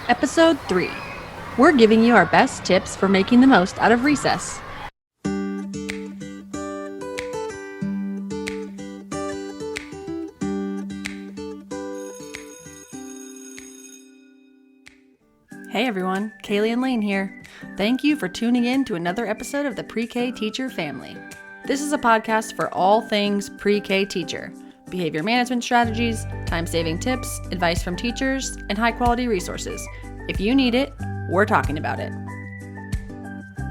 Episode 3. We're giving you our best tips for making the most out of recess. Hey everyone, Kaylee and Lane here. Thank you for tuning in to another episode of the Pre-K Teacher Family. This is a podcast for all things pre-K teacher. Behavior management strategies, time-saving tips, advice from teachers, and high-quality resources. If you need it, we're talking about it.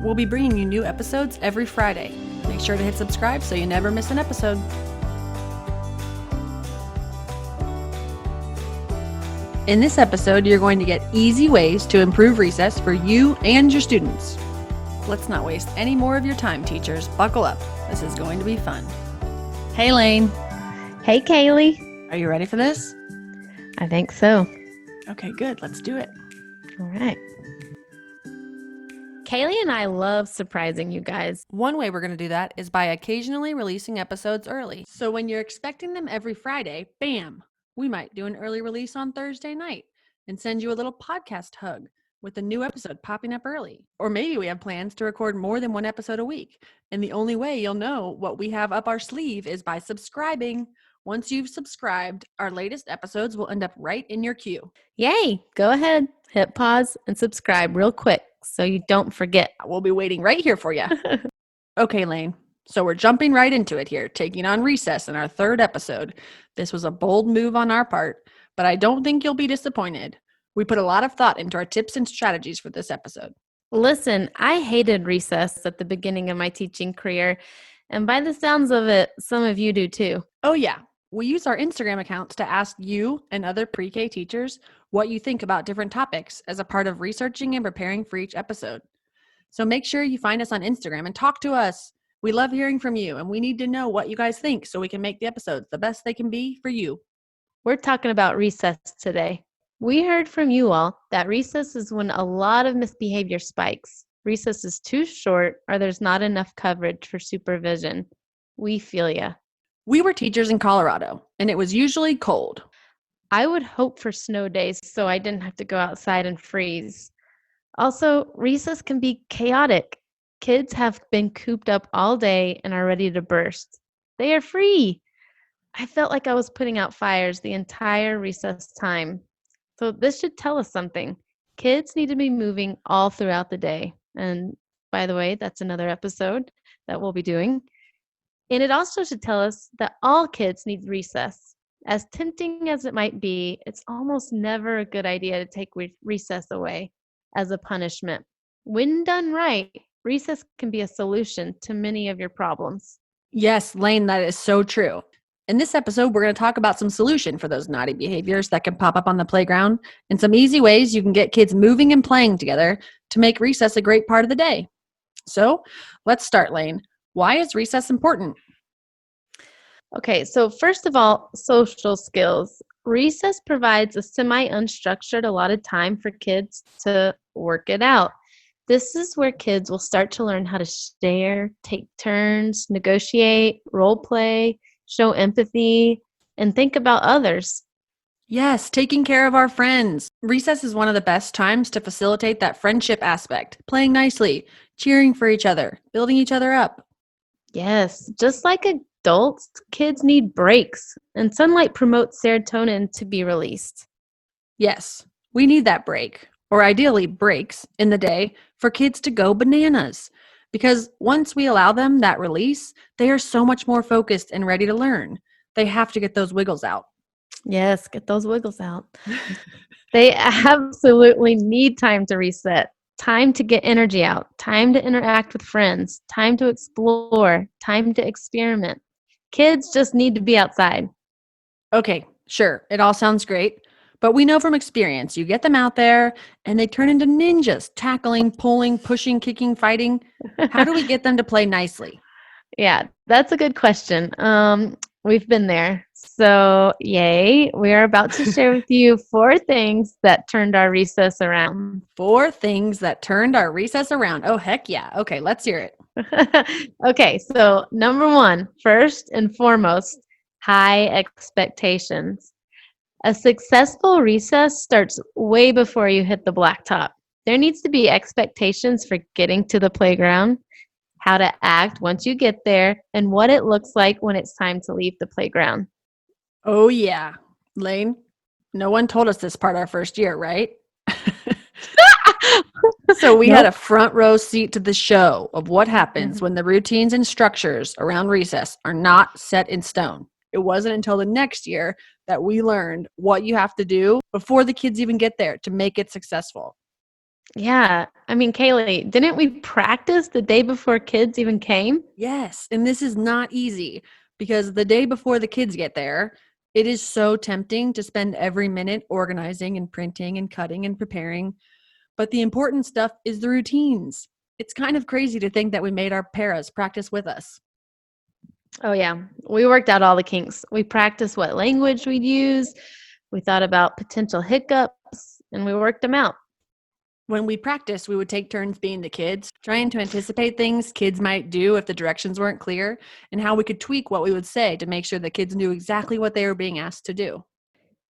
We'll be bringing you new episodes every Friday. Make sure to hit subscribe so you never miss an episode. In this episode, you're going to get easy ways to improve recess for you and your students. Let's not waste any more of your time, teachers. Buckle up. This is going to be fun. Hey, Lane. Hey, Kaylee. Are you ready for this? I think so. Okay, good. Let's do it. All right. Kaylee and I love surprising you guys. One way we're going to do that is by occasionally releasing episodes early. So when you're expecting them every Friday, bam, we might do an early release on Thursday night and send you a little podcast hug with a new episode popping up early. Or maybe we have plans to record more than one episode a week. And the only way you'll know what we have up our sleeve is by subscribing. Once you've subscribed, our latest episodes will end up right in your queue. Yay! Go ahead, hit pause and subscribe real quick so you don't forget. We'll be waiting right here for you. Okay, Lane. So we're jumping right into it here, taking on recess in our third episode. This was a bold move on our part, but I don't think you'll be disappointed. We put a lot of thought into our tips and strategies for this episode. Listen, I hated recess at the beginning of my teaching career, and by the sounds of it, some of you do too. Oh yeah, we use our Instagram accounts to ask you and other pre-K teachers what you think about different topics as a part of researching and preparing for each episode. So make sure you find us on Instagram and talk to us. We love hearing from you, and we need to know what you guys think so we can make the episodes the best they can be for you. We're talking about recess today. We heard from you all that recess is when a lot of misbehavior spikes. Recess is too short or there's not enough coverage for supervision. We feel ya. We were teachers in Colorado, and it was usually cold. I would hope for snow days so I didn't have to go outside and freeze. Also, recess can be chaotic. Kids have been cooped up all day and are ready to burst. They are free. I felt like I was putting out fires the entire recess time. So this should tell us something. Kids need to be moving all throughout the day. And by the way, that's another episode that we'll be doing. And it also should tell us that all kids need recess. As tempting as it might be, it's almost never a good idea to take recess away as a punishment. When done right, recess can be a solution to many of your problems. Yes, Lane, that is so true. In this episode, we're going to talk about some solution for those naughty behaviors that can pop up on the playground and some easy ways you can get kids moving and playing together to make recess a great part of the day. So let's start, Lane. Why is recess important? Okay, so first of all, social skills. Recess provides a semi-unstructured allotted time for kids to work it out. This is where kids will start to learn how to share, take turns, negotiate, role play, show empathy, and think about others. Yes, taking care of our friends. Recess is one of the best times to facilitate that friendship aspect, playing nicely, cheering for each other, building each other up. Yes, just like adults, kids need breaks, and sunlight promotes serotonin to be released. Yes, we need that break, or ideally breaks, in the day for kids to go bananas. Because once we allow them that release, they are so much more focused and ready to learn. They have to get those wiggles out. Yes, get those wiggles out. They absolutely need time to reset, time to get energy out, time to interact with friends, time to explore, time to experiment. Kids just need to be outside. Okay, sure, it all sounds great. But we know from experience, you get them out there and they turn into ninjas, tackling, pulling, pushing, kicking, fighting. How do we get them to play nicely? Yeah, that's a good question. We've been there. So, yay, we are about to share with you 4 things that turned our recess around. 4 things that turned our recess around. Oh, heck yeah. Okay, let's hear it. Okay, so number 1, first and foremost, high expectations. A successful recess starts way before you hit the blacktop. There needs to be expectations for getting to the playground, how to act once you get there, and what it looks like when it's time to leave the playground. Oh, yeah. Lane, no one told us this part our first year, right? So we had a Nope. front row seat to the show of what happens when the routines and structures around recess are not set in stone. It wasn't until the next year that we learned what you have to do before the kids even get there to make it successful. Yeah. I mean, Kaylee, didn't we practice the day before kids even came? Yes, and this is not easy because the day before the kids get there, it is so tempting to spend every minute organizing and printing and cutting and preparing. But the important stuff is the routines. It's kind of crazy to think that we made our paras practice with us. Oh, yeah. We worked out all the kinks. We practiced what language we'd use. We thought about potential hiccups and we worked them out. When we practiced, we would take turns being the kids, trying to anticipate things kids might do if the directions weren't clear, and how we could tweak what we would say to make sure the kids knew exactly what they were being asked to do.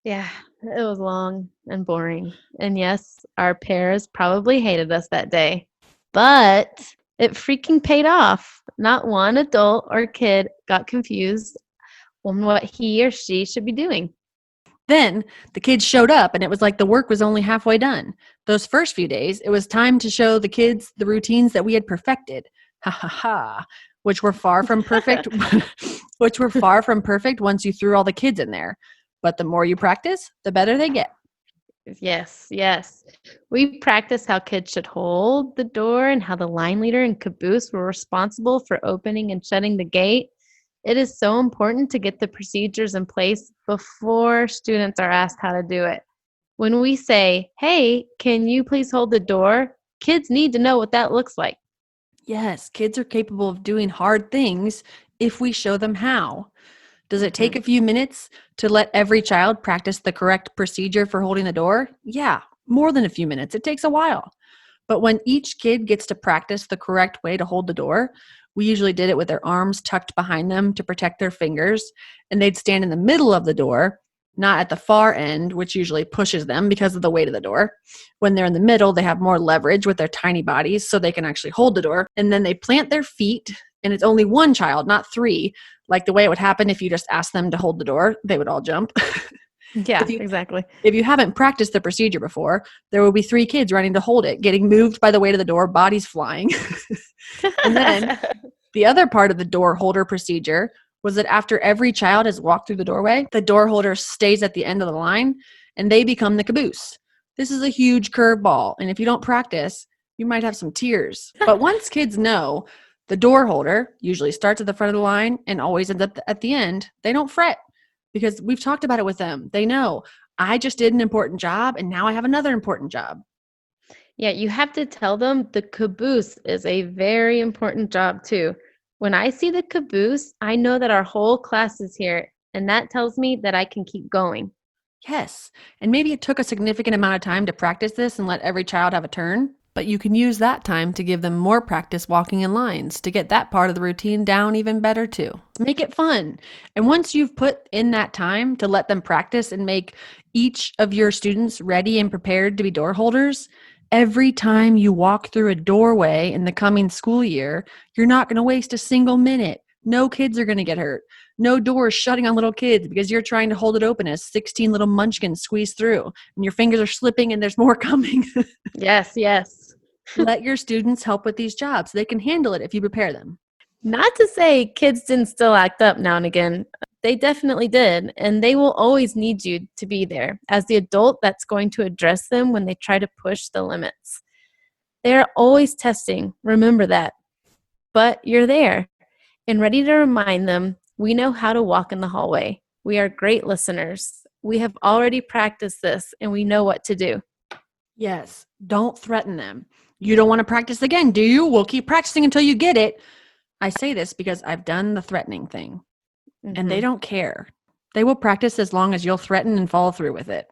Yeah, it was long and boring. And yes, our parents probably hated us that day, but it freaking paid off. Not one adult or kid got confused on what he or she should be doing. Then the kids showed up, and it was like the work was only halfway done. Those first few days, it was time to show the kids the routines that we had perfected. Ha ha ha. Which were far from perfect, which were far from perfect once you threw all the kids in there. But the more you practice, the better they get. Yes, yes. We practiced how kids should hold the door and how the line leader and caboose were responsible for opening and shutting the gate. It is so important to get the procedures in place before students are asked how to do it. When we say, hey, can you please hold the door? Kids need to know what that looks like. Yes, kids are capable of doing hard things if we show them how. Does it take Mhm. a few minutes to let every child practice the correct procedure for holding the door? Yeah, more than a few minutes. It takes a while. But when each kid gets to practice the correct way to hold the door, we usually did it with their arms tucked behind them to protect their fingers, and they'd stand in the middle of the door, not at the far end, which usually pushes them because of the weight of the door. When they're in the middle, they have more leverage with their tiny bodies so they can actually hold the door. And then they plant their feet, and it's only one child, not three, like the way it would happen if you just asked them to hold the door. They would all jump. Yeah, if you exactly. if you haven't practiced the procedure before, there will be three kids running to hold it, getting moved by the weight of the door, bodies flying. And then the other part of the door holder procedure was that after every child has walked through the doorway, the door holder stays at the end of the line and they become the caboose. This is a huge curveball, and if you don't practice, you might have some tears. But once kids know the door holder usually starts at the front of the line and always ends up at the end, they don't fret because we've talked about it with them. They know I just did an important job and now I have another important job. Yeah, you have to tell them the caboose is a very important job too. When I see the caboose, I know that our whole class is here, and that tells me that I can keep going. Yes. And maybe it took a significant amount of time to practice this and let every child have a turn, but you can use that time to give them more practice walking in lines to get that part of the routine down even better too. Make it fun. And once you've put in that time to let them practice and make each of your students ready and prepared to be door holders, every time you walk through a doorway in the coming school year, you're not going to waste a single minute. No kids are going to get hurt. No doors shutting on little kids because you're trying to hold it open as 16 little munchkins squeeze through and your fingers are slipping and there's more coming. Yes, yes. Let your students help with these jobs. They can handle it if you prepare them. Not to say kids didn't still act up now and again. They definitely did, and they will always need you to be there as the adult that's going to address them when they try to push the limits. They're always testing, remember that. But you're there and ready to remind them we know how to walk in the hallway. We are great listeners. We have already practiced this and we know what to do. Yes, don't threaten them. You don't want to practice again, do you? We'll keep practicing until you get it. I say this because I've done the threatening thing, and they don't care. They will practice as long as you'll threaten and follow through with it.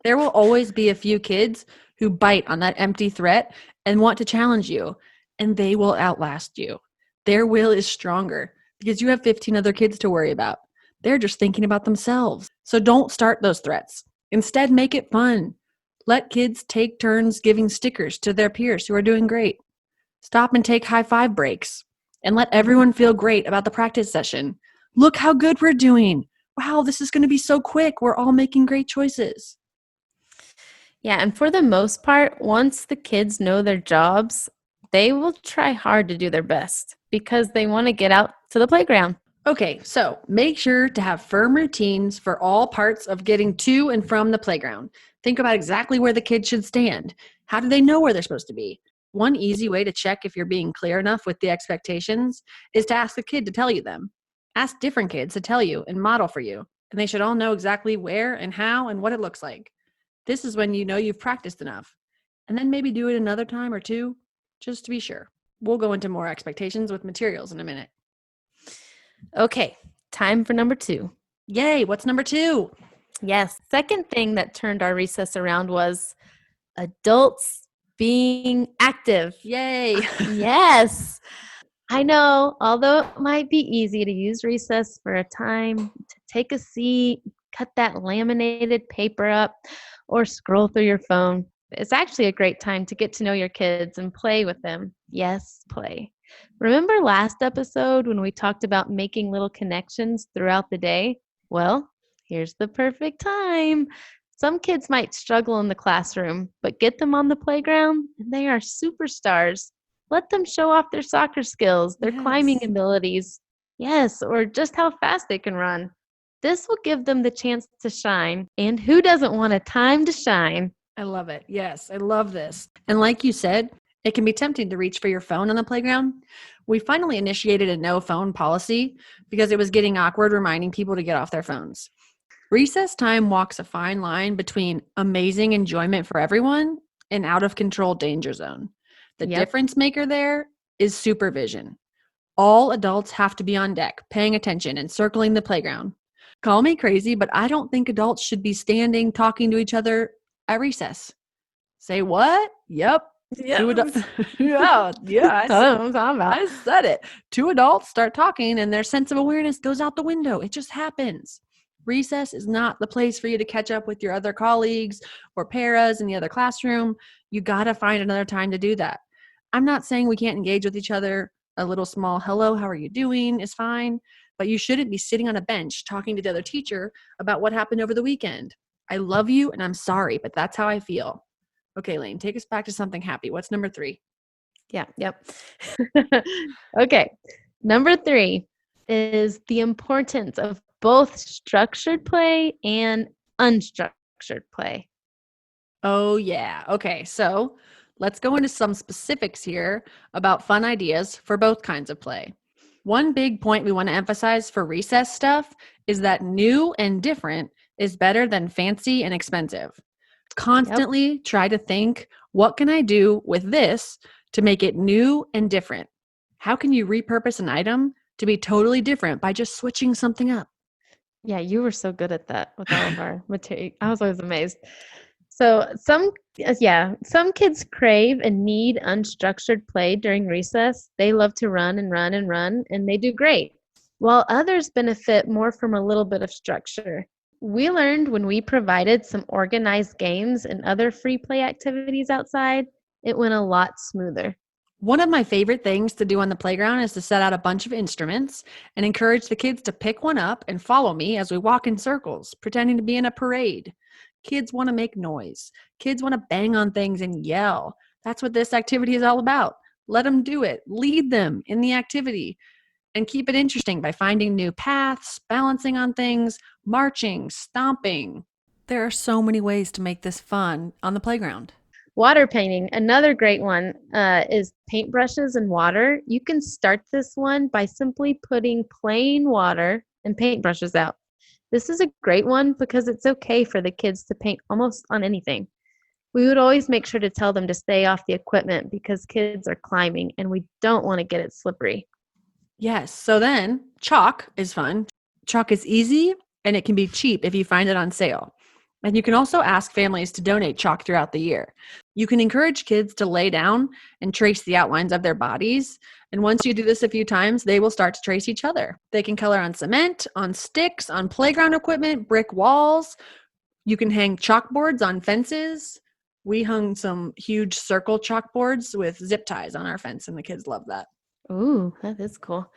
There will always be a few kids who bite on that empty threat and want to challenge you, and they will outlast you. Their will is stronger because you have 15 other kids to worry about. They're just thinking about themselves. So don't start those threats. Instead, make it fun. Let kids take turns giving stickers to their peers who are doing great. Stop and take high five breaks. And let everyone feel great about the practice session. Look how good we're doing. Wow, this is going to be so quick. We're all making great choices. Yeah, and for the most part, once the kids know their jobs, they will try hard to do their best because they want to get out to the playground. Okay, so make sure to have firm routines for all parts of getting to and from the playground. Think about exactly where the kids should stand. How do they know where they're supposed to be? One easy way to check if you're being clear enough with the expectations is to ask the kid to tell you them. Ask different kids to tell you and model for you, and they should all know exactly where and how and what it looks like. This is when you know you've practiced enough. And then maybe do it another time or two, just to be sure. We'll go into more expectations with materials in a minute. Okay, time for number 2. Yay, what's number 2? Yes, second thing that turned our recess around was adults being active. Yay. Yes. I know, although it might be easy to use recess for a time to take a seat, cut that laminated paper up, or scroll through your phone, it's actually a great time to get to know your kids and play with them. Yes, play. Remember last episode when we talked about making little connections throughout the day? Well, here's the perfect time. Some kids might struggle in the classroom, but get them on the playground and they are superstars. Let them show off their soccer skills, their climbing Yes. abilities. Yes, or just how fast they can run. This will give them the chance to shine. And who doesn't want a time to shine? I love it. Yes, I love this. And like you said, it can be tempting to reach for your phone on the playground. We finally initiated a no phone policy because it was getting awkward reminding people to get off their phones. Recess time walks a fine line between amazing enjoyment for everyone and out of control danger zone. The Yep. difference maker there is supervision. All adults have to be on deck, paying attention and circling the playground. Call me crazy, but I don't think adults should be standing talking to each other at recess. Say what? Yep. Two adults. yeah, I said it. 2 adults start talking and their sense of awareness goes out the window. It just happens. Recess is not the place for you to catch up with your other colleagues or paras in the other classroom. You got to find another time to do that. I'm not saying we can't engage with each other. A little small hello, how are you doing is fine, but you shouldn't be sitting on a bench talking to the other teacher about what happened over the weekend. I love you and I'm sorry, but that's how I feel. Okay, Lane, take us back to something happy. What's number 3? Yeah, yep. Okay. Number 3 is the importance of both structured play and unstructured play. Oh, yeah. Okay, so let's go into some specifics here about fun ideas for both kinds of play. One big point we want to emphasize for recess stuff is that new and different is better than fancy and expensive. Constantly try to think, what can I do with this to make it new and different? How can you repurpose an item to be totally different by just switching something up? Yeah, you were so good at that with all of our material. I was always amazed. So some kids crave and need unstructured play during recess. They love to run and run and run, and they do great. While others benefit more from a little bit of structure. We learned when we provided some organized games and other free play activities outside, it went a lot smoother. One of my favorite things to do on the playground is to set out a bunch of instruments and encourage the kids to pick one up and follow me as we walk in circles, pretending to be in a parade. Kids want to make noise. Kids want to bang on things and yell. That's what this activity is all about. Let them do it. Lead them in the activity and keep it interesting by finding new paths, balancing on things, marching, stomping. There are so many ways to make this fun on the playground. Water painting, another great one is paintbrushes and water. You can start this one by simply putting plain water and paintbrushes out. This is a great one because it's okay for the kids to paint almost on anything. We would always make sure to tell them to stay off the equipment because kids are climbing and we don't want to get it slippery. Yes, so then chalk is fun. Chalk is easy and it can be cheap if you find it on sale. And you can also ask families to donate chalk throughout the year. You can encourage kids to lay down and trace the outlines of their bodies And once you do this a few times, they will start to trace each other. They can color on cement, on sticks, on playground equipment, brick walls. You can hang chalkboards on fences. We hung some huge circle chalkboards with zip ties on our fence, and the kids love that. Ooh, that is cool.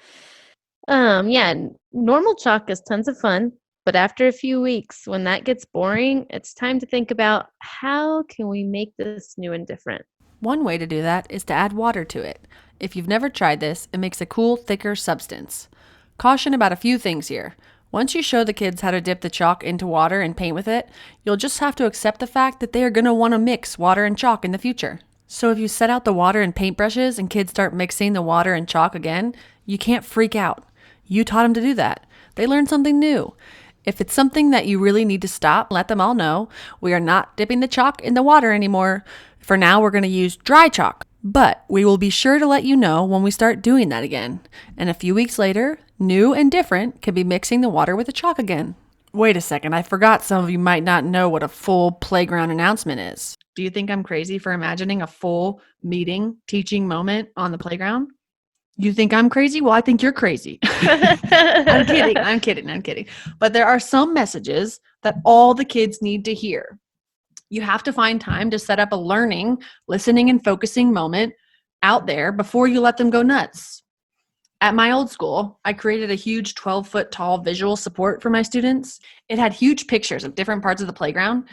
Yeah, normal chalk is tons of fun, but after a few weeks, when that gets boring, it's time to think about how can we make this new and different. One way to do that is to add water to it. If you've never tried this, it makes a cool, thicker substance. Caution about a few things here. Once you show the kids how to dip the chalk into water and paint with it, you'll just have to accept the fact that they are going to want to mix water and chalk in the future. So if you set out the water and paintbrushes and kids start mixing the water and chalk again, you can't freak out. You taught them to do that. They learned something new. If it's something that you really need to stop, let them all know. We are not dipping the chalk in the water anymore. For now, we're going to use dry chalk. But we will be sure to let you know when we start doing that again. And a few weeks later, new and different can be mixing the water with the chalk again. Wait a second, I forgot some of you might not know what a full playground announcement is. Do you think I'm crazy for imagining a full meeting, teaching moment on the playground? You think I'm crazy? Well, I think you're crazy. I'm kidding. But there are some messages that all the kids need to hear. You have to find time to set up a learning, listening, and focusing moment out there before you let them go nuts. At my old school, I created a huge 12-foot tall visual support for my students. It had huge pictures of different parts of the playground,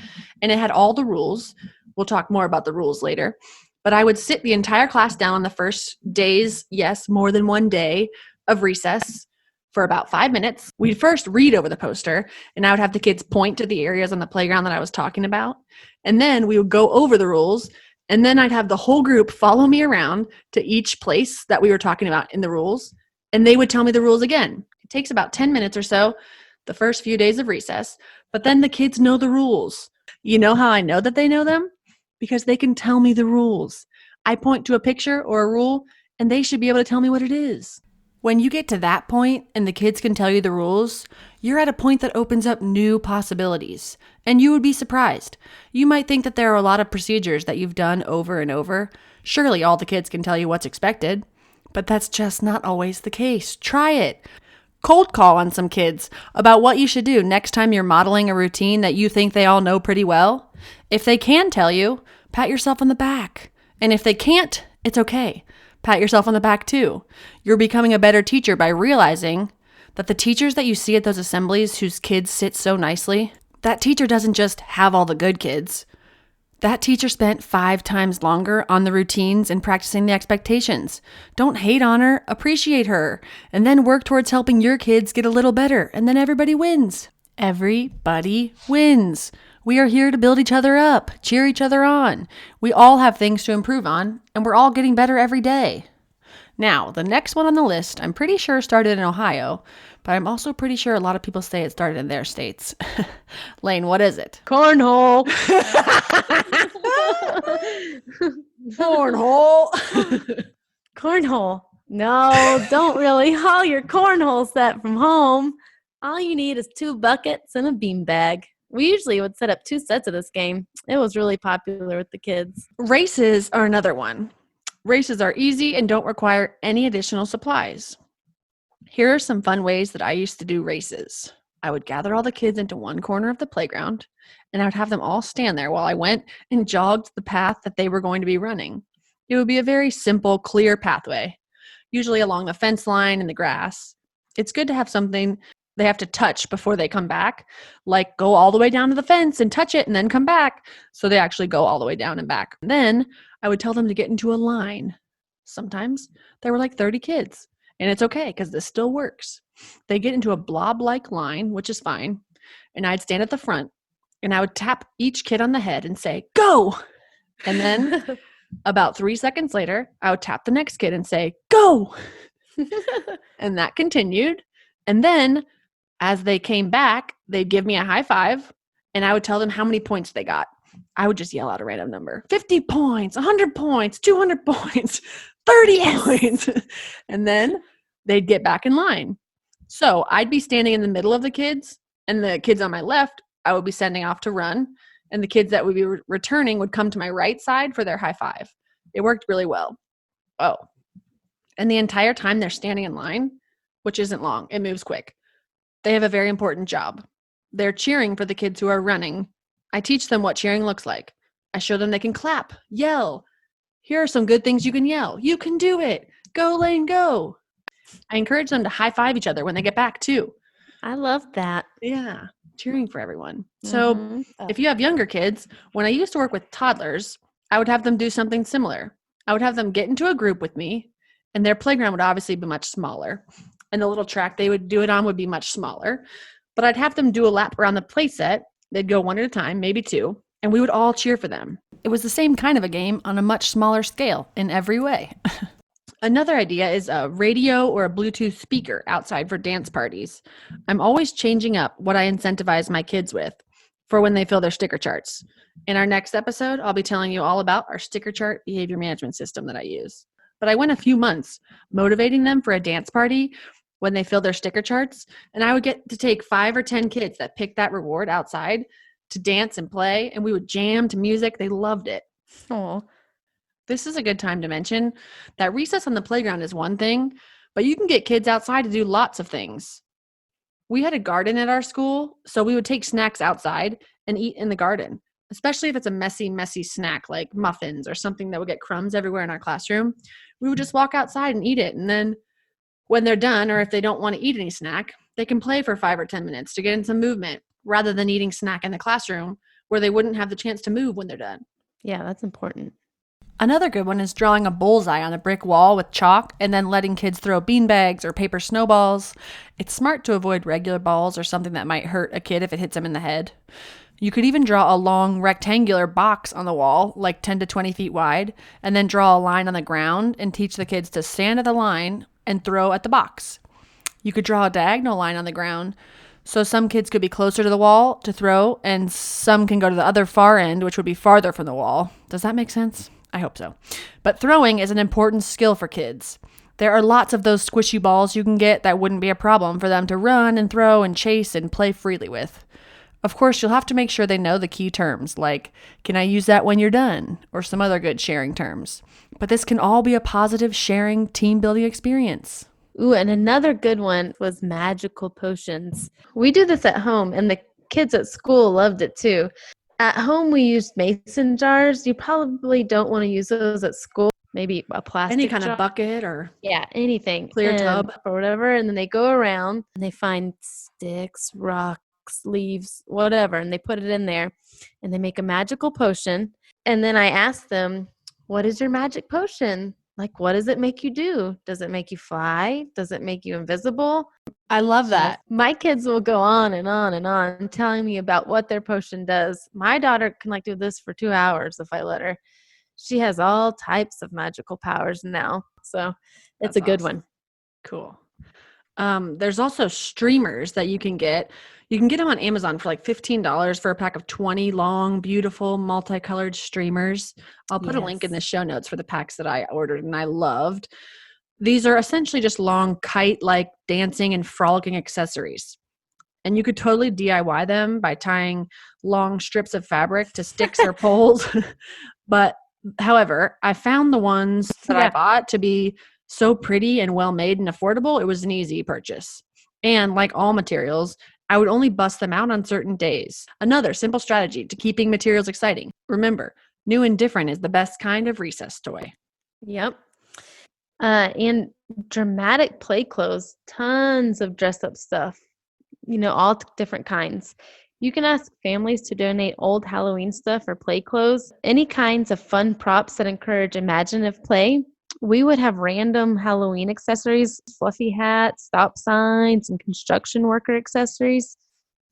and it had all the rules. We'll talk more about the rules later. But I would sit the entire class down on the first days, yes, more than one day of recess for about 5 minutes. We'd first read over the poster, and I would have the kids point to the areas on the playground that I was talking about. And then we would go over the rules, and then I'd have the whole group follow me around to each place that we were talking about in the rules, and they would tell me the rules again. It takes about 10 minutes or so, the first few days of recess, but then the kids know the rules. You know how I know that they know them? Because they can tell me the rules. I point to a picture or a rule, and they should be able to tell me what it is. When you get to that point and the kids can tell you the rules, you're at a point that opens up new possibilities. And you would be surprised. You might think that there are a lot of procedures that you've done over and over. Surely all the kids can tell you what's expected. But that's just not always the case. Try it. Cold call on some kids about what you should do next time you're modeling a routine that you think they all know pretty well. If they can tell you, pat yourself on the back. And if they can't, it's okay. Pat yourself on the back too. You're becoming a better teacher by realizing that the teachers that you see at those assemblies whose kids sit so nicely, that teacher doesn't just have all the good kids. That teacher spent 5 times longer on the routines and practicing the expectations. Don't hate on her, appreciate her, and then work towards helping your kids get a little better, and then everybody wins. Everybody wins. We are here to build each other up, cheer each other on. We all have things to improve on, and we're all getting better every day. Now, the next one on the list, I'm pretty sure started in Ohio, but I'm also pretty sure a lot of people say it started in their states. Lane, what is it? Cornhole. Cornhole. Cornhole. No, don't really haul your cornhole set from home. All you need is 2 buckets and a beanbag. We usually would set up 2 sets of this game. It was really popular with the kids. Races are another one. Races are easy and don't require any additional supplies. Here are some fun ways that I used to do races. I would gather all the kids into one corner of the playground, and I would have them all stand there while I went and jogged the path that they were going to be running. It would be a very simple, clear pathway, usually along the fence line and the grass. It's good to have something they have to touch before they come back, like go all the way down to the fence and touch it and then come back. So they actually go all the way down and back. Then I would tell them to get into a line. Sometimes there were like 30 kids, and it's okay because this still works. They get into a blob-like line, which is fine, and I'd stand at the front, and I would tap each kid on the head and say, go! And then about 3 seconds later, I would tap the next kid and say, go! And that continued. And then as they came back, they'd give me a high five, and I would tell them how many points they got. I would just yell out a random number. 50 points, 100 points, 200 points, 30 points. And then they'd get back in line. So I'd be standing in the middle of the kids, and the kids on my left, I would be sending off to run. And the kids that would be returning would come to my right side for their high five. It worked really well. Oh, And the entire time they're standing in line, which isn't long, it moves quick, they have a very important job. They're cheering for the kids who are running. I teach them what cheering looks like. I show them they can clap, yell. Here are some good things you can yell. You can do it. Go, Lane, go. I encourage them to high five each other when they get back, too. I love that. Yeah, cheering for everyone. So if you have younger kids, when I used to work with toddlers, I would have them do something similar. I would have them get into a group with me, and their playground would obviously be much smaller. And the little track they would do it on would be much smaller. But I'd have them do a lap around the play set. They'd go one at a time, maybe two, and we would all cheer for them. It was the same kind of a game on a much smaller scale in every way. Another idea is a radio or a Bluetooth speaker outside for dance parties. I'm always changing up what I incentivize my kids with for when they fill their sticker charts. In our next episode, I'll be telling you all about our sticker chart behavior management system that I use. But I went a few months motivating them for a dance party when they fill their sticker charts, and I would get to take 5 or 10 kids that picked that reward outside to dance and play, and we would jam to music. They loved it. Oh, This is a good time to mention that recess on the playground is one thing, but you can get kids outside to do lots of things. We had a garden at our school, so we would take snacks outside and eat in the garden, especially if it's a messy snack like muffins or something that would get crumbs everywhere in our classroom. We would just walk outside and eat it, and then when they're done, or if they don't want to eat any snack, they can play for 5 or 10 minutes to get in some movement rather than eating snack in the classroom where they wouldn't have the chance to move when they're done. yeah, that's important. Another good one is drawing a bullseye on a brick wall with chalk and then letting kids throw beanbags or paper snowballs. It's smart to avoid regular balls or something that might hurt a kid if it hits them in the head. You could even draw a long rectangular box on the wall, like 10 to 20 feet wide, and then draw a line on the ground and teach the kids to stand at the line and throw at the box. You could draw a diagonal line on the ground, so some kids could be closer to the wall to throw, and some can go to the other far end, which would be farther from the wall. Does that make sense? I hope so. But throwing is an important skill for kids. There are lots of those squishy balls you can get that wouldn't be a problem for them to run and throw and chase and play freely with. Of course, you'll have to make sure they know the key terms, like, can I use that when you're done? Or some other good sharing terms. But this can all be a positive sharing, team-building experience. Ooh, and another good one was magical potions. We do this at home, and the kids at school loved it too. At home, we used mason jars. You probably don't want to use those at school. Maybe a plastic Any kind jar. of bucket or Yeah, anything. clear tub. Or whatever. And then they go around and they find sticks, rocks, leaves, whatever, and they put it in there and they make a magical potion. And then I ask them, what is your magic potion? Like, what does it make you do? Does it make you fly? Does it make you invisible? I love that. My kids will go on and on and on telling me about what their potion does. My daughter can do this for 2 hours if I let her. She has all types of magical powers now. So it's That's a good awesome. one. Cool. There's also streamers that you can get. You can get them on Amazon for like $15 for a pack of 20 long, beautiful, multicolored streamers. I'll put a link in the show notes for the packs that I ordered and I loved. These are essentially just long kite-like dancing and frolicking accessories. And you could totally DIY them by tying long strips of fabric to sticks or poles. But however, I found the ones that I bought to be so pretty and well made and affordable, it was an easy purchase. And like all materials, I would only bust them out on certain days. Another simple strategy to keeping materials exciting. Remember, new and different is the best kind of recess toy. Yep. And dramatic play clothes, tons of dress up stuff, all different kinds. You can ask families to donate old Halloween stuff or play clothes, any kinds of fun props that encourage imaginative play. We would have random Halloween accessories, fluffy hats, stop signs, and construction worker accessories,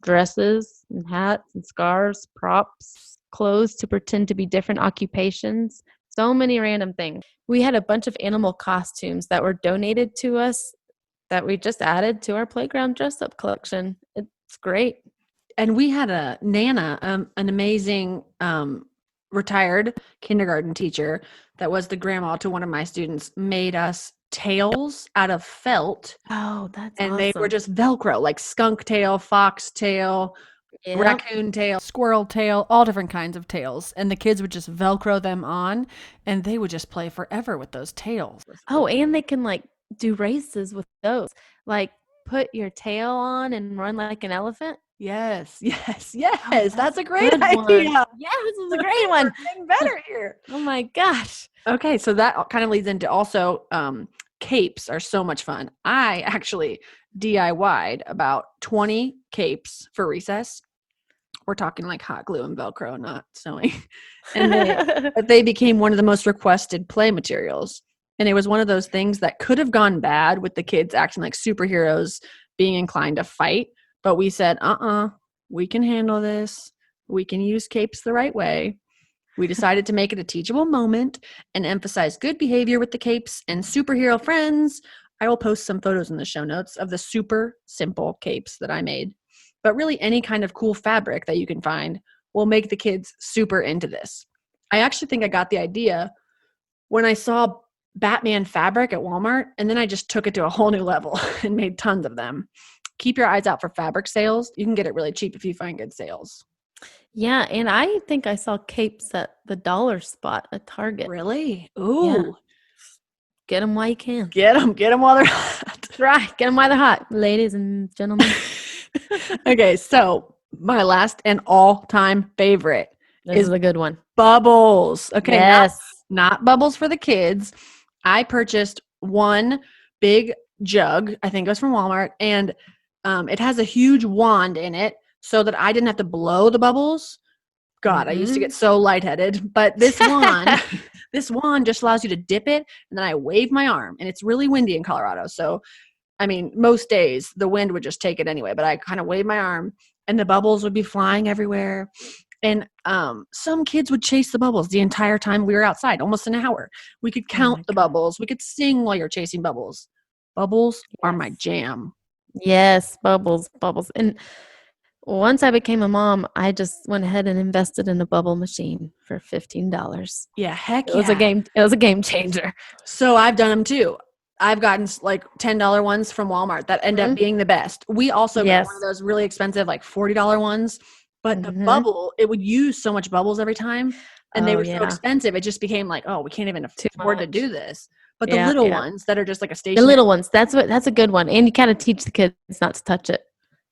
dresses and hats and scarves, props, clothes to pretend to be different occupations. So many random things. We had a bunch of animal costumes that were donated to us that we just added to our playground dress-up collection. It's great. And we had a Nana, an amazing retired kindergarten teacher that was the grandma to one of my students, made us tails out of felt. Oh, that's and awesome. they were just Velcro, like skunk tail, fox tail, Yeah. raccoon tail, squirrel tail, all different kinds of tails. And the kids would just Velcro them on and they would just play forever with those tails. Oh, and they can like do races with those. Like put your tail on and run like an elephant. Yes. Oh, That's a great good one. idea. Yeah, this is a great one. We're getting better here. Oh my gosh. Okay, so that kind of leads into also capes are so much fun. I actually DIY'd about 20 capes for recess. We're talking like hot glue and Velcro, not sewing. And they became one of the most requested play materials. And it was one of those things that could have gone bad with the kids acting like superheroes, being inclined to fight. But we said, we can handle this. We can use capes the right way. We decided to make it a teachable moment and emphasize good behavior with the capes and superhero friends. I will post some photos in the show notes of the super simple capes that I made. But really, any kind of cool fabric that you can find will make the kids super into this. I actually think I got the idea when I saw Batman fabric at Walmart, and then I just took it to a whole new level and made tons of them. Keep your eyes out for fabric sales. You can get it really cheap if you find good sales. Yeah, and I think I saw capes at the dollar spot at Target. Really? Ooh. Yeah. Get them while you can. Get them while they're hot. Right. Get them while they're hot, ladies and gentlemen. Okay, so my last and all-time favorite This is a good one. bubbles. Okay, Yes. not bubbles for the kids. I purchased one big jug. I think it was from Walmart, and it has a huge wand in it so that I didn't have to blow the bubbles. God, I used to get so lightheaded, but this wand just allows you to dip it, and then I wave my arm, and it's really windy in Colorado. So, I mean, most days the wind would just take it anyway, but I kind of wave my arm and the bubbles would be flying everywhere. And some kids would chase the bubbles the entire time we were outside, almost an hour. We could count the bubbles. We could sing while you're chasing bubbles. Bubbles are my jam. Yes, bubbles. And once I became a mom, I just went ahead and invested in a bubble machine for $15. Yeah, heck It was a game changer. So I've done them too. I've gotten like $10 ones from Walmart that end up being the best. We also got one of those really expensive, like $40 ones. But the bubble, it would use so much bubbles every time. And they were so expensive. It just became like, we can't even afford to do this. But the little ones that are just like a station. The little ones, that's a good one. And you kind of teach the kids not to touch it.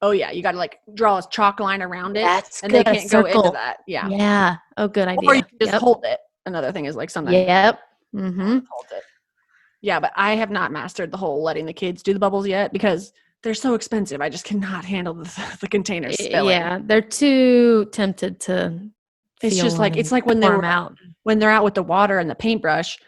Oh, yeah. You got to like draw a chalk line around it. That's and good. they can't go into that. Yeah. Yeah. Oh, good idea. Or you can just hold it. Another thing is like sometimes. Yep. Hold it. Yeah, but I have not mastered the whole letting the kids do the bubbles yet because they're so expensive. I just cannot handle the containers spilling. Yeah, they're too tempted to. It's just like when they're out with the water and the paintbrush.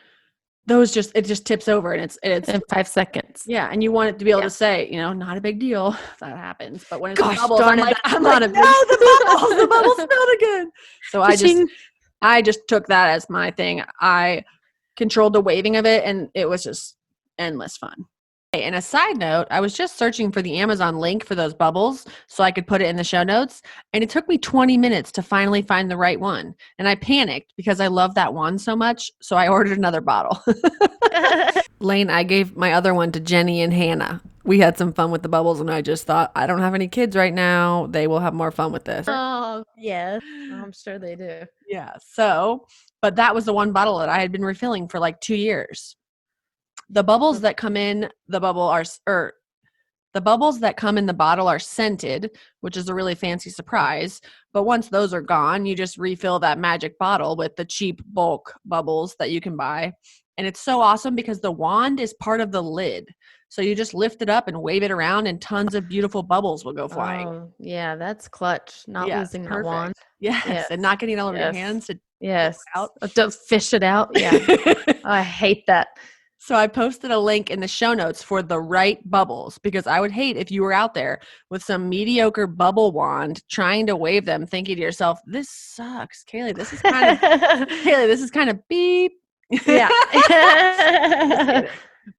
It just tips over and it's in 5 seconds. Yeah, and you want it to be able to say, not a big deal if that happens. But when it's the bubbles, I'm not a big deal. The bubbles spilled again. So I just took that as my thing. I controlled the waving of it, and it was just endless fun. And a side note, I was just searching for the Amazon link for those bubbles so I could put it in the show notes. And it took me 20 minutes to finally find the right one. And I panicked because I love that one so much. So I ordered another bottle. Lane, I gave my other one to Jenny and Hannah. We had some fun with the bubbles, and I just thought, I don't have any kids right now. They will have more fun with this. Oh, yes. I'm sure they do. Yeah. So, but that was the one bottle that I had been refilling for like 2 years. The bubbles that come in the bubble the bubbles that come in the bottle are scented, which is a really fancy surprise. But once those are gone, you just refill that magic bottle with the cheap bulk bubbles that you can buy. And it's so awesome because the wand is part of the lid. So you just lift it up and wave it around and tons of beautiful bubbles will go flying. Oh, yeah, that's clutch. Not losing that wand. Yes. And not getting it all over your hands. Don't fish it out. Yeah. I hate that. So I posted a link in the show notes for the right bubbles because I would hate if you were out there with some mediocre bubble wand trying to wave them thinking to yourself, this sucks. Kaylee, this is kind of beep. Yeah.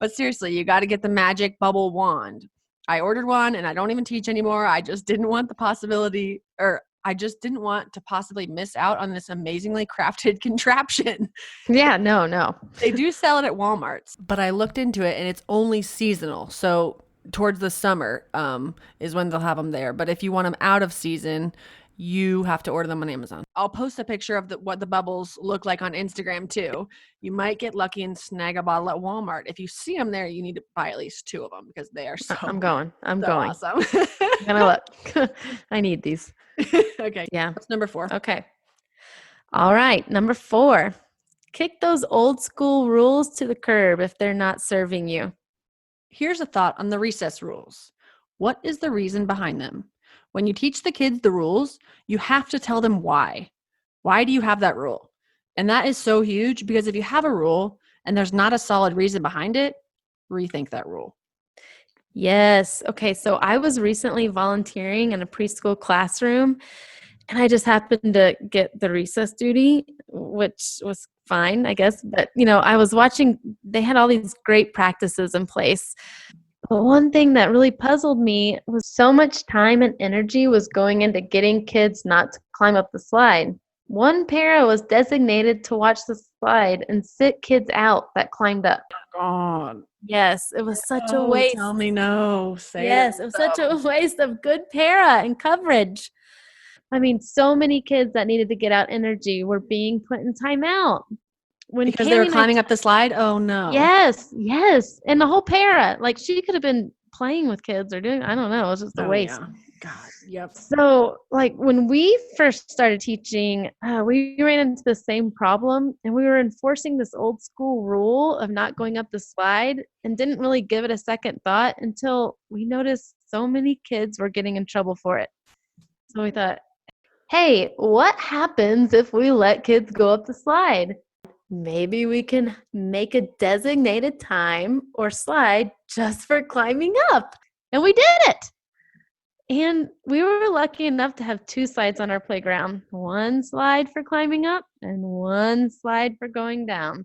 But seriously, you got to get the magic bubble wand. I ordered one and I don't even teach anymore. I just didn't want to possibly miss out on this amazingly crafted contraption. Yeah, no. They do sell it at Walmart, but I looked into it and it's only seasonal. So towards the summer is when they'll have them there. But if you want them out of season, you have to order them on Amazon. I'll post a picture of what the bubbles look like on Instagram too. You might get lucky and snag a bottle at Walmart. If you see them there, you need to buy at least 2 of them because they are so I'm going. I'm so going. awesome. I'm gonna look. I need these. Okay. Yeah. What's number 4? Okay. All right. Number 4. Kick those old school rules to the curb if they're not serving you. Here's a thought on the recess rules. What is the reason behind them? When you teach the kids the rules, you have to tell them why. Why do you have that rule? And that is so huge because if you have a rule and there's not a solid reason behind it, rethink that rule. Yes. Okay. So I was recently volunteering in a preschool classroom, and I just happened to get the recess duty, which was fine, I guess. But, I was watching, they had all these great practices in place. But one thing that really puzzled me was so much time and energy was going into getting kids not to climb up the slide. One para was designated to watch the slide and sit kids out that climbed up. God. Yes, it was such a waste. Tell me no. Yes, it was such a waste of good para and coverage. I mean, so many kids that needed to get out energy were being put in timeout. Because they were climbing up the slide? Oh, no. Yes. And the whole para, like she could have been playing with kids or doing, I don't know. It was just a waste. Yeah. God, yep. So, like when we first started teaching, we ran into the same problem, and we were enforcing this old school rule of not going up the slide and didn't really give it a second thought until we noticed so many kids were getting in trouble for it. So we thought, hey, what happens if we let kids go up the slide? Maybe we can make a designated time or slide just for climbing up. And we did it. And we were lucky enough to have 2 slides on our playground. 1 slide for climbing up and 1 slide for going down.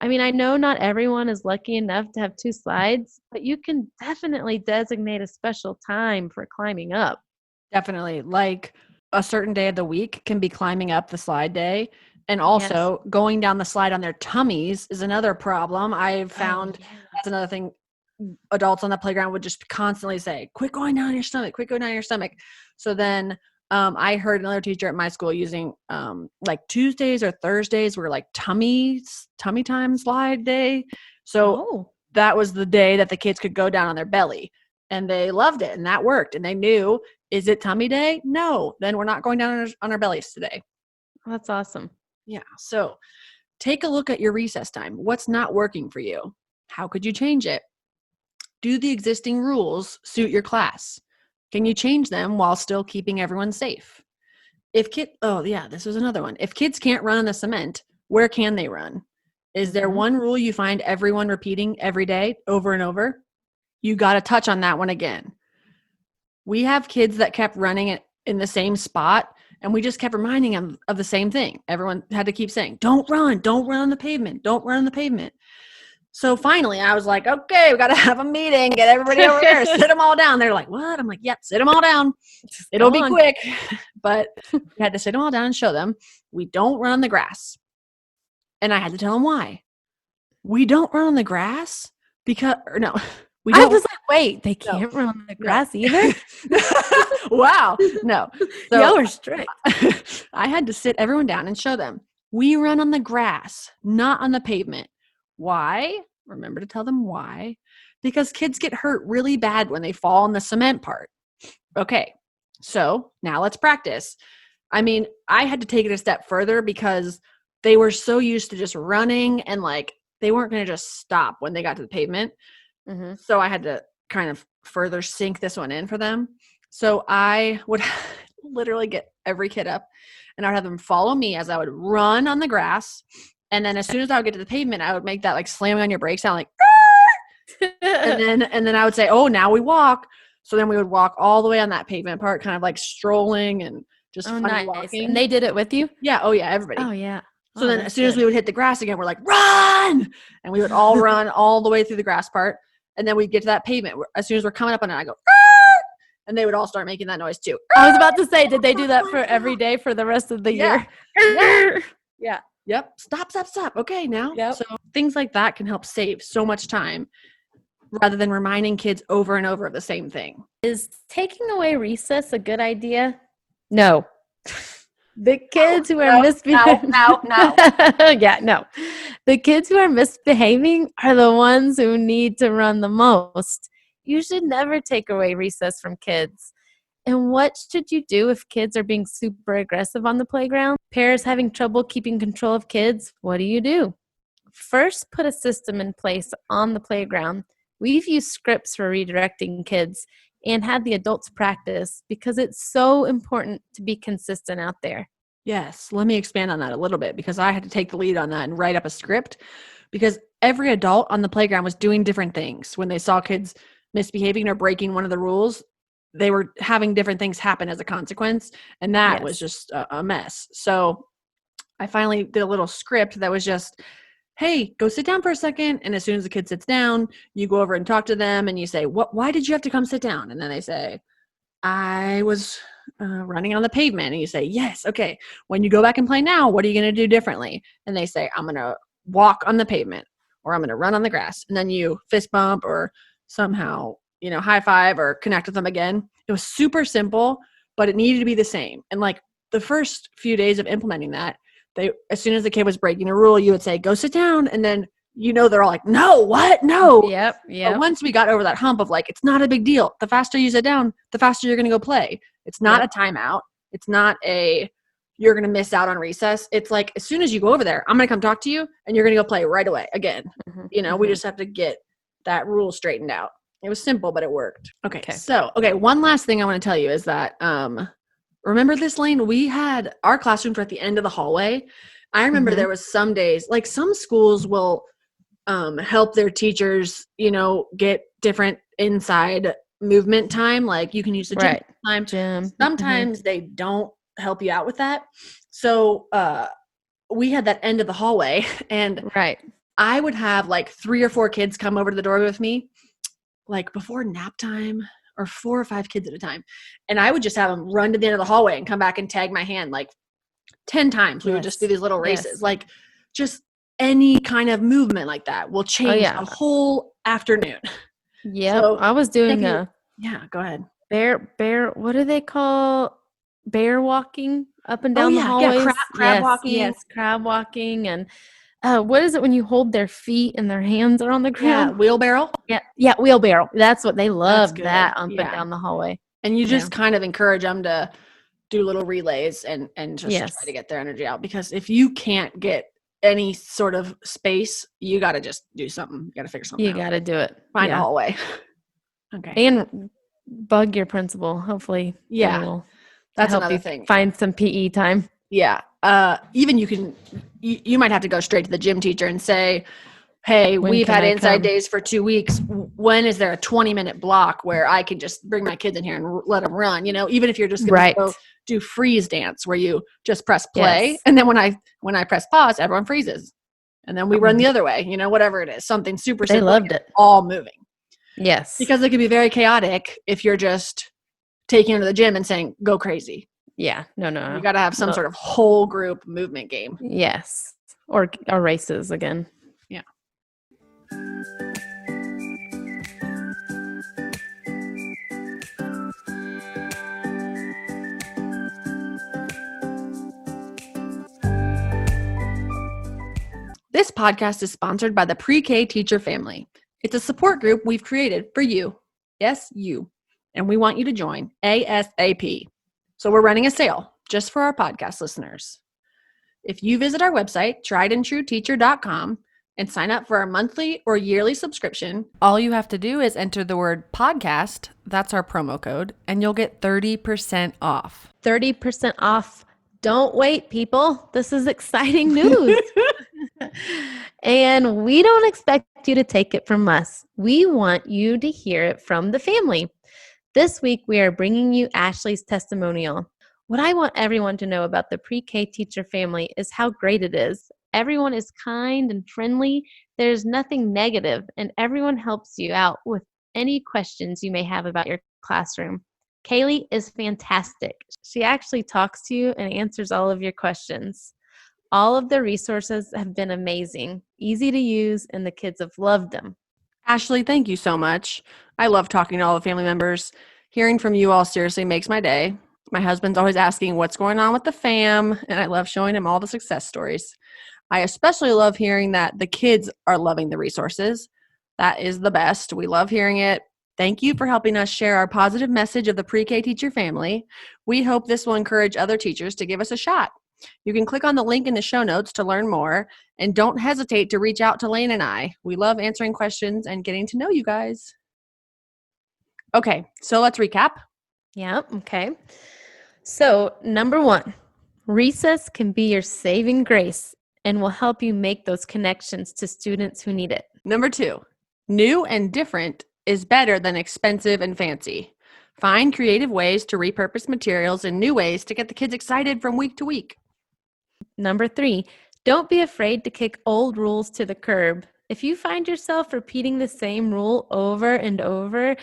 I mean, I know not everyone is lucky enough to have 2 slides, but you can definitely designate a special time for climbing up. Definitely. Like a certain day of the week can be climbing up the slide day. And also going down the slide on their tummies is another problem. I've found that's another thing. Adults on the playground would just constantly say, quit going down your stomach, quit going down your stomach. So then I heard another teacher at my school using like Tuesdays or Thursdays were like tummy time slide day. So that was the day that the kids could go down on their belly, and they loved it, and that worked. And they knew, is it tummy day? No, then we're not going down on our bellies today. That's awesome. Yeah. So take a look at your recess time. What's not working for you? How could you change it? Do the existing rules suit your class? Can you change them while still keeping everyone safe? This was another one. If kids can't run on the cement, where can they run? Is there one rule you find everyone repeating every day over and over? You got to touch on that one again. We have kids that kept running in the same spot, and we just kept reminding them of the same thing. Everyone had to keep saying, don't run on the pavement, don't run on the pavement. So finally I was like, okay, we got to have a meeting, get everybody over here, sit them all down. They're like, what? I'm like, yep, sit them all down. It'll be quick. But we had to sit them all down and show them we don't run on the grass. And I had to tell them why. We don't run on the grass because, or no. I was like, wait, they can't run on the grass either? Wow. No. So y'all are strict. I had to sit everyone down and show them we run on the grass, not on the pavement. Why? Remember to tell them why. Because kids get hurt really bad when they fall on the cement part. Okay. So now let's practice. I mean, I had to take it a step further because they were so used to just running and like they weren't going to just stop when they got to the pavement. Mm-hmm. So I had to kind of further sink this one in for them. So I would literally get every kid up and I would have them follow me as I would run on the grass. And then as soon as I would get to the pavement, I would make that like slamming on your brakes sound like, and then I would say, oh, now we walk. So then we would walk all the way on that pavement part, kind of like strolling and just funny walking. And they did it with you? Yeah. Oh yeah. Everybody. Oh yeah. So then as soon as we would hit the grass again, we're like, run. And we would all run all the way through the grass part. And then we'd get to that pavement. As soon as we're coming up on it, I go, and they would all start making that noise too. I was about to say, did they do that for every day for the rest of the year? Yeah. Yep. Stop. Okay, now. Yep. So things like that can help save so much time. rather than reminding kids over and over of the same thing. Is taking away recess a good idea? No. The kids who are misbehaving. No. Yeah, no. The kids who are misbehaving are the ones who need to run the most. You should never take away recess from kids. And what should you do if kids are being super aggressive on the playground? Parents having trouble keeping control of kids? What do? First, put a system in place on the playground. We've used scripts for redirecting kids and had the adults practice because it's so important to be consistent out there. Yes, let me expand on that a little bit because I had to take the lead on that and write up a script because every adult on the playground was doing different things. When they saw kids misbehaving or breaking one of the rules, they were having different things happen as a consequence, and that was just a mess. So I finally did a little script that was just, hey, go sit down for a second. And as soon as the kid sits down, you go over and talk to them and you say, why did you have to come sit down? And then they say, I was running on the pavement. And you say, yes, okay. When you go back and play now, what are you going to do differently? And they say, I'm going to walk on the pavement or I'm going to run on the grass. And then you fist bump or somehow, high five or connect with them again. It was super simple, but it needed to be the same. And like the first few days of implementing that, as soon as the kid was breaking a rule, you would say, go sit down. And then, they're all like, no, what? No. Yep. But once we got over that hump of like, it's not a big deal. The faster you sit down, the faster you're going to go play. It's not a timeout. It's not you're going to miss out on recess. It's like, as soon as you go over there, I'm going to come talk to you and you're going to go play right away again. We just have to get that rule straightened out. It was simple, but it worked. Okay. So, one last thing I want to tell you is that, remember this, Lane? We had our classrooms were at the end of the hallway. I remember there was some days, like some schools will help their teachers, get different inside movement time. Like you can use the gym time. Sometimes they don't help you out with that. So we had that end of the hallway and I would have like 3 or 4 kids come over to the door with me, like before nap time, or 4 or 5 kids at a time. And I would just have them run to the end of the hallway and come back and tag my hand like 10 times. We would just do these little races, like just any kind of movement like that will change a whole afternoon. Yeah. So I was doing go ahead. Bear, what do they call bear walking up and down the hallways? Yeah, crab walking. Yes, crab walking. And what is it when you hold their feet and their hands are on the ground? Yeah, wheelbarrow. Yeah, wheelbarrow. That's what they love, that up and down the hallway. And you just kind of encourage them to do little relays and just try to get their energy out. Because if you can't get any sort of space, you got to just do something. You got to figure something out. You got to do it. Find a hallway. Okay. And bug your principal. Hopefully. Yeah. That's another thing. Find some PE time. Yeah. Even you might have to go straight to the gym teacher and say, hey, we've had inside days for 2 weeks. When is there a 20-minute block where I can just bring my kids in here and let them run? Even if you're just going to go do freeze dance where you just press play. And then when I press pause, everyone freezes. And then we run the other way, whatever it is, something super simple. They loved it. All moving. Yes. Because it can be very chaotic if you're just taking them to the gym and saying, go crazy. Yeah. No. You got to have some sort of whole group movement game. Yes. Or races again. Yeah. This podcast is sponsored by the Pre-K Teacher Family. It's a support group we've created for you. Yes, you. And we want you to join ASAP. So we're running a sale just for our podcast listeners. If you visit our website, triedandtrueteacher.com, and sign up for our monthly or yearly subscription, all you have to do is enter the word podcast, that's our promo code, and you'll get 30% off. 30% off. Don't wait, people. This is exciting news. And we don't expect you to take it from us. We want you to hear it from the family. This week, we are bringing you Ashley's testimonial. What I want everyone to know about the Pre-K Teacher Family is how great it is. Everyone is kind and friendly. There's nothing negative, and everyone helps you out with any questions you may have about your classroom. Kaylee is fantastic. She actually talks to you and answers all of your questions. All of the resources have been amazing, easy to use, and the kids have loved them. Ashley, thank you so much. I love talking to all the family members. Hearing from you all seriously makes my day. My husband's always asking what's going on with the fam, and I love showing him all the success stories. I especially love hearing that the kids are loving the resources. That is the best. We love hearing it. Thank you for helping us share our positive message of the pre-K teacher family. We hope this will encourage other teachers to give us a shot. You can click on the link in the show notes to learn more, and don't hesitate to reach out to Lane and I. We love answering questions and getting to know you guys. Okay, so let's recap. Yeah, okay. So, number 1, recess can be your saving grace and will help you make those connections to students who need it. Number 2, new and different is better than expensive and fancy. Find creative ways to repurpose materials and new ways to get the kids excited from week to week. Number 3, don't be afraid to kick old rules to the curb. If you find yourself repeating the same rule over and over,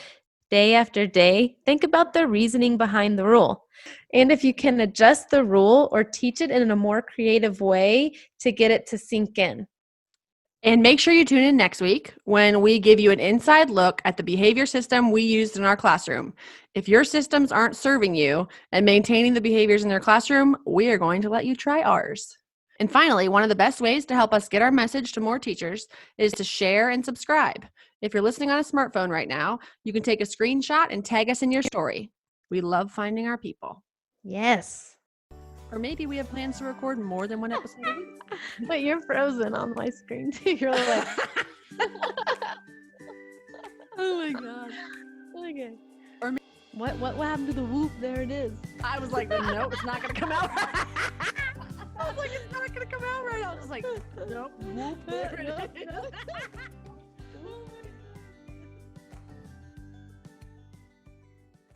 day after day, think about the reasoning behind the rule. And if you can adjust the rule or teach it in a more creative way to get it to sink in. And make sure you tune in next week when we give you an inside look at the behavior system we used in our classroom. If your systems aren't serving you and maintaining the behaviors in their classroom, we are going to let you try ours. And finally, one of the best ways to help us get our message to more teachers is to share and subscribe. If you're listening on a smartphone right now, you can take a screenshot and tag us in your story. We love finding our people. Yes. Or maybe we have plans to record more than one episode a week. But you're frozen on my screen too. You're like, oh my God. okay. Or what happened to the whoop? There it is. I was like, nope, it's not going to come out right. I was like, it's not going to come out right. I was just like, nope, whoop, there it is.